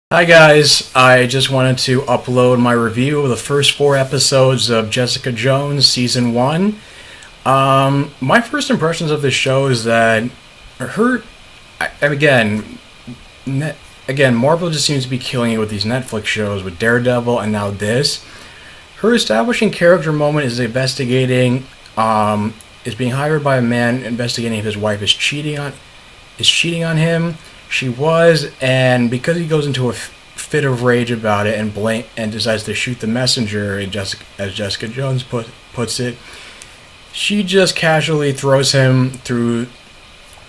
Hi guys, I just wanted to upload my review of the first four episodes of Jessica Jones season one. My first impressions of this show is that her, again, Marvel just seems to be killing it with these Netflix shows with Daredevil and now this. Her establishing character moment is being hired by a man investigating if his wife is cheating on him. She was, and because he goes into a fit of rage about it and decides to shoot the messenger, as Jessica Jones puts it, she just casually throws him through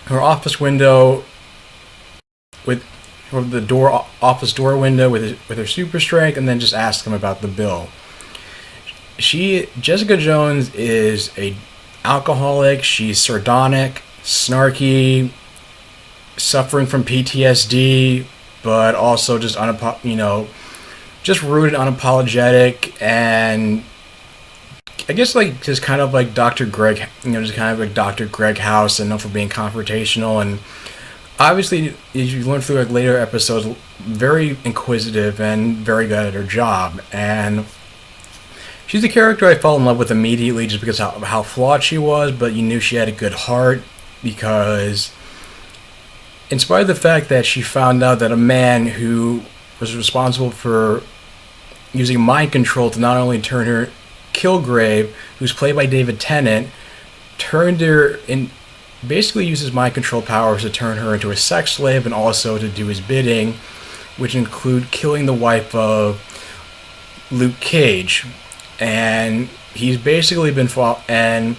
her office window with the office door window with her super strength, and then just asks him about the bill. Jessica Jones is a alcoholic. She's sardonic, snarky, suffering from PTSD, but also just just rude and unapologetic, and I guess like just kind of like Dr. Greg, just kind of like Dr. Greg House, and known for being confrontational, and obviously, as you learn through like later episodes, very inquisitive and very good at her job, and she's a character I fell in love with immediately just because how flawed she was, but you knew she had a good heart because in spite of the fact that she found out that a man who was responsible for using mind control to not only turn her Kilgrave, who's played by David Tennant, turned her in, basically uses mind control powers to turn her into a sex slave and also to do his bidding, which include killing the wife of Luke Cage. And he's basically been fought, and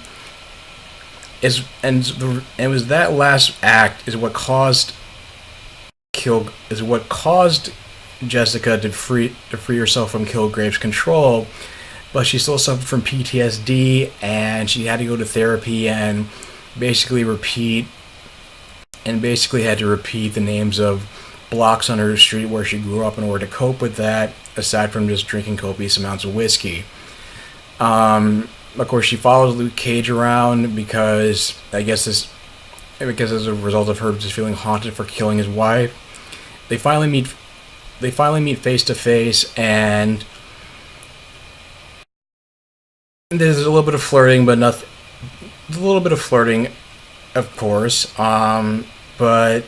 it was that last act is what caused Jessica to free herself from Kilgrave's control, but she still suffered from PTSD, and she had to go to therapy and basically had to repeat the names of blocks on her street where she grew up in order to cope with that, aside from just drinking copious amounts of whiskey. Of course, she follows Luke Cage around because as a result of her just feeling haunted for killing his wife. They finally meet face to face, and there's a little bit of flirting, but nothing. A little bit of flirting, of course. But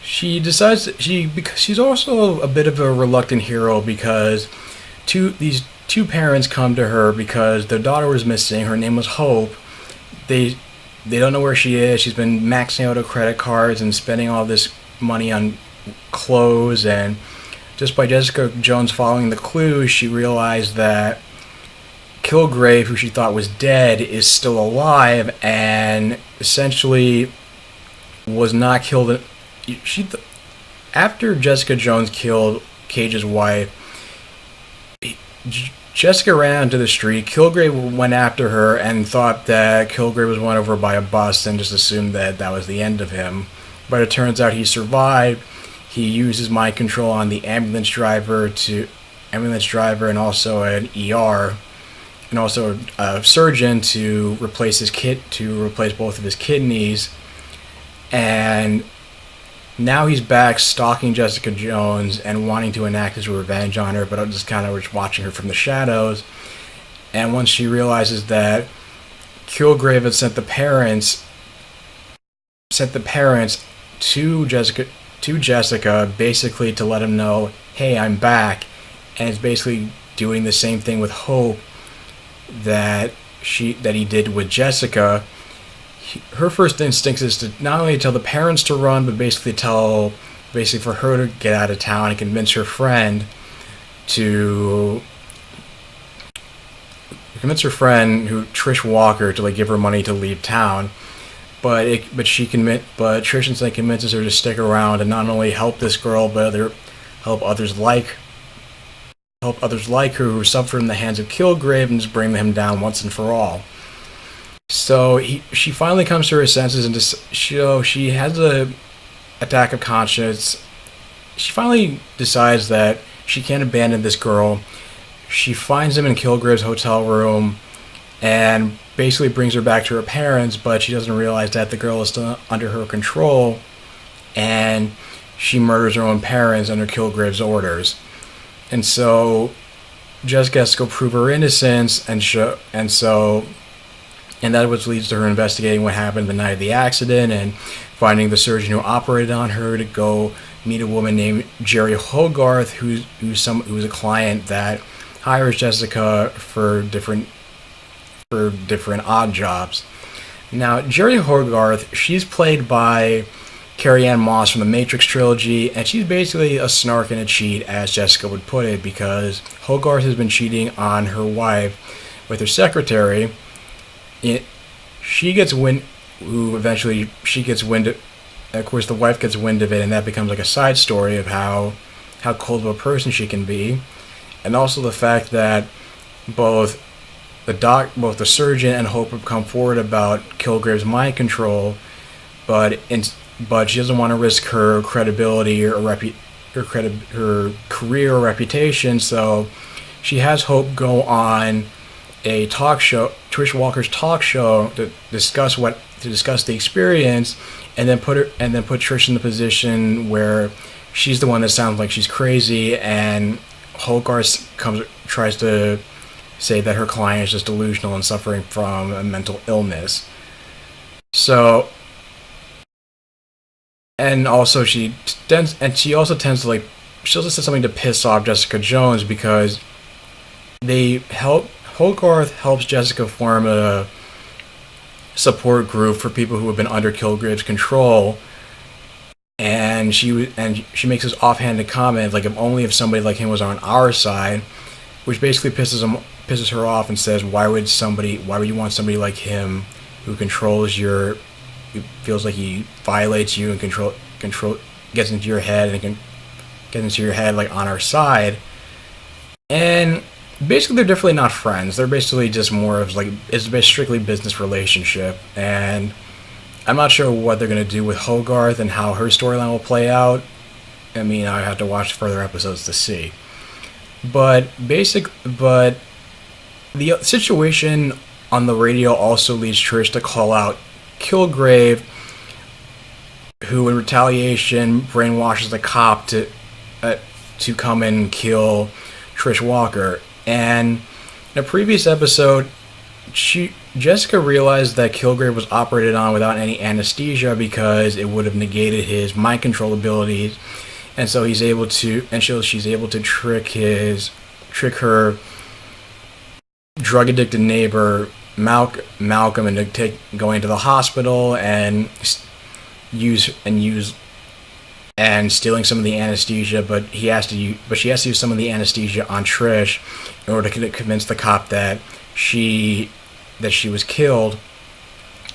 she decides because she's also a bit of a reluctant hero because these two parents come to her because their daughter was missing. Her name was Hope. They don't know where she is. She's been maxing out her credit cards and spending all this money on clothes, and just by Jessica Jones following the clues, she realized that Kilgrave, who she thought was dead, is still alive and essentially was not killed. After Jessica Jones killed Cage's wife, Jessica ran onto the street. Kilgrave went after her and thought that Kilgrave was run over by a bus and just assumed that that was the end of him. But it turns out he survived. He uses mind control on the ambulance driver and also an ER and also a surgeon to replace both of his kidneys. And now he's back stalking Jessica Jones and wanting to enact his revenge on her, but I'm just kind of watching her from the shadows. And once she realizes that Kilgrave had sent the parents to Jessica basically to let him know, hey, I'm back, and it's basically doing the same thing with Hope that he did with Jessica. Her first instinct is to not only tell the parents to run, but basically for her to get out of town and convince her friend Trish Walker, to give her money to leave town. But Trish instead convinces her to stick around and not only help this girl, but help others like her who suffer in the hands of Kilgrave and just bring him down once and for all. So she finally comes to her senses and she has a attack of conscience. She finally decides that she can't abandon this girl. She finds him in Kilgrave's hotel room and basically brings her back to her parents, but she doesn't realize that the girl is still under her control, and she murders her own parents under Kilgrave's orders. And so Jessica has to go prove her innocence, and that which leads to her investigating what happened the night of the accident and finding the surgeon who operated on her, to go meet a woman named Jerry Hogarth, who's a client that hires Jessica for different odd jobs. Now, Jerry Hogarth, she's played by Carrie-Anne Moss from the Matrix trilogy, and she's basically a snark and a cheat, as Jessica would put it, because Hogarth has been cheating on her wife with her secretary. She gets wind of, of course the wife gets wind of it, and that becomes like a side story of how cold of a person she can be, and also the fact that both the surgeon and Hope have come forward about Kilgrave's mind control, but she doesn't want to risk her credibility or her career or reputation, so she has Hope go on a talk show, Trish Walker's talk show, to discuss the experience, and then put Trish in the position where she's the one that sounds like she's crazy, and Hogarth tries to say that her client is just delusional and suffering from a mental illness. So, and also she also tends to she also says something to piss off Jessica Jones, because Hogarth helps Jessica form a support group for people who have been under Kilgrave's control, and she makes this offhanded comment like, if somebody like him was on our side, which basically pisses her off, and says, why would you want somebody like him who feels like he violates you and gets into your head and can get into your head like on our side. And basically, they're definitely not friends. They're basically just more of it's a strictly business relationship, and I'm not sure what they're going to do with Hogarth and how her storyline will play out. I mean, I have to watch further episodes to see. But the situation on the radio also leads Trish to call out Kilgrave, who in retaliation brainwashes the cop to come and kill Trish Walker. And in a previous episode, Jessica realized that Kilgrave was operated on without any anesthesia because it would have negated his mind control abilities, and so she's able to trick her drug addicted neighbor Malcolm into going to the hospital and stealing some of the anesthesia, but she has to use some of the anesthesia on Trish in order to convince the cop that she was killed.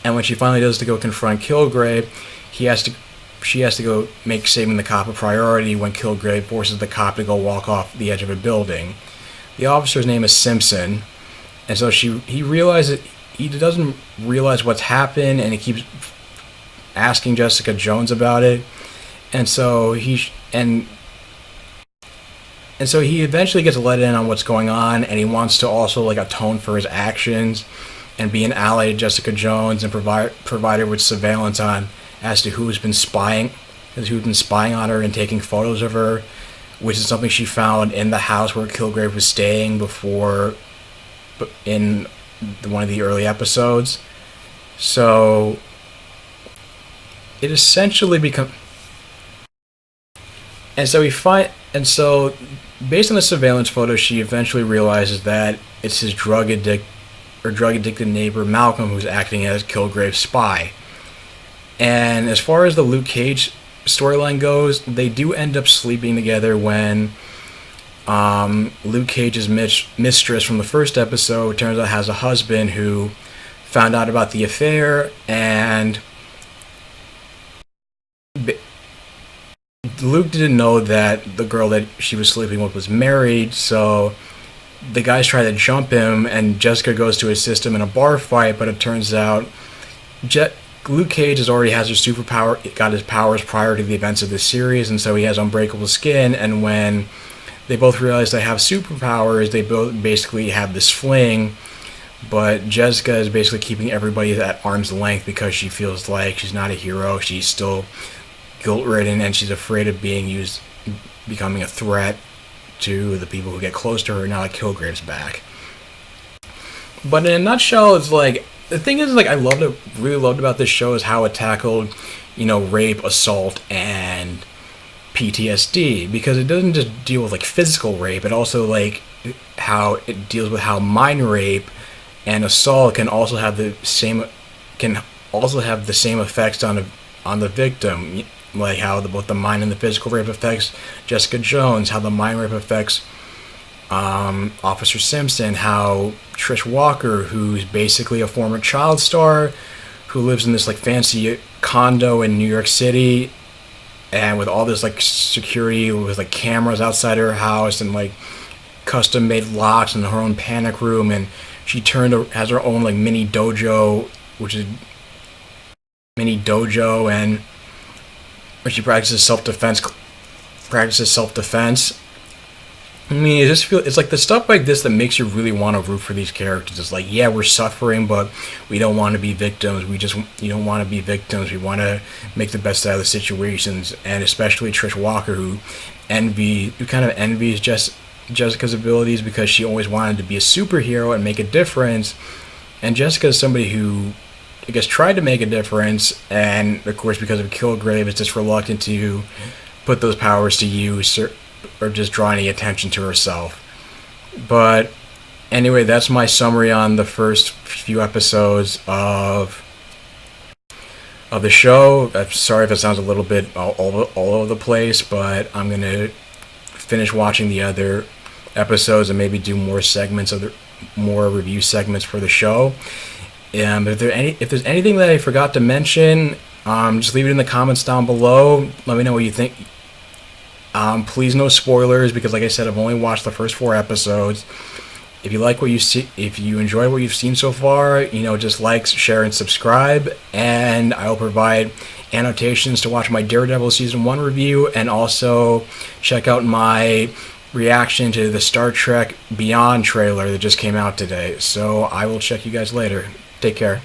And when she finally does to go confront Kilgrave, she has to go make saving the cop a priority when Kilgrave forces the cop to go walk off the edge of a building. The officer's name is Simpson, and so he doesn't realize what's happened, and he keeps asking Jessica Jones about it. And so he eventually gets let in on what's going on, and he wants to also atone for his actions and be an ally to Jessica Jones and provide her with surveillance as to who's been spying on her and taking photos of her, which is something she found in the house where Kilgrave was staying before, in one of the early episodes. So it essentially becomes. And so based on the surveillance photo, she eventually realizes that it's his drug addicted neighbor Malcolm who's acting as Kilgrave's spy. And as far as the Luke Cage storyline goes, they do end up sleeping together when Luke Cage's mistress from the first episode turns out has a husband who found out about the affair, and Luke didn't know that the girl that she was sleeping with was married, so the guys try to jump him, and Jessica goes to assist him in a bar fight, but it turns out Luke Cage already has his superpower, got his powers prior to the events of this series, and so he has unbreakable skin, and when they both realize they have superpowers, they both basically have this fling, but Jessica is basically keeping everybody at arm's length because she feels like she's not a hero, she's still guilt-ridden, and she's afraid of becoming a threat to the people who get close to her now that Kilgrave's back. But in a nutshell, it's like, the thing is, like, really loved about this show is how it tackled, rape, assault, and PTSD, because it doesn't just deal with, like, physical rape, it also, like, how it deals with how mind rape and assault can also have the same effects on the victim, like how both the mind and the physical rape affects Jessica Jones, how the mind rape affects Officer Simpson, how Trish Walker, who's basically a former child star who lives in this like fancy condo in New York City, and with all this like security with like cameras outside her house and like custom made locks in her own panic room, and she has her own like mini dojo, and where she practices self-defense. I mean, it's like the stuff like this that makes you really want to root for these characters. It's like, yeah, we're suffering, but we don't want to be victims. You don't want to be victims. We want to make the best out of the situations, and especially Trish Walker, who kind of envies Jessica's abilities because she always wanted to be a superhero and make a difference. And Jessica is somebody who, I guess, tried to make a difference, and of course, because of Kilgrave, is just reluctant to put those powers to use or just draw any attention to herself. But anyway, that's my summary on the first few episodes of the show. I'm sorry if it sounds a little bit all over the place, but I'm going to finish watching the other episodes and maybe do more review segments for the show. If there's anything that I forgot to mention, just leave it in the comments down below. Let me know what you think. Please no spoilers, because like I said, I've only watched the first 4 episodes. If you enjoy what you've seen so far, just like, share, and subscribe. And I'll provide annotations to watch my Daredevil Season 1 review, and also check out my reaction to the Star Trek Beyond trailer that just came out today. So I will check you guys later. Take care.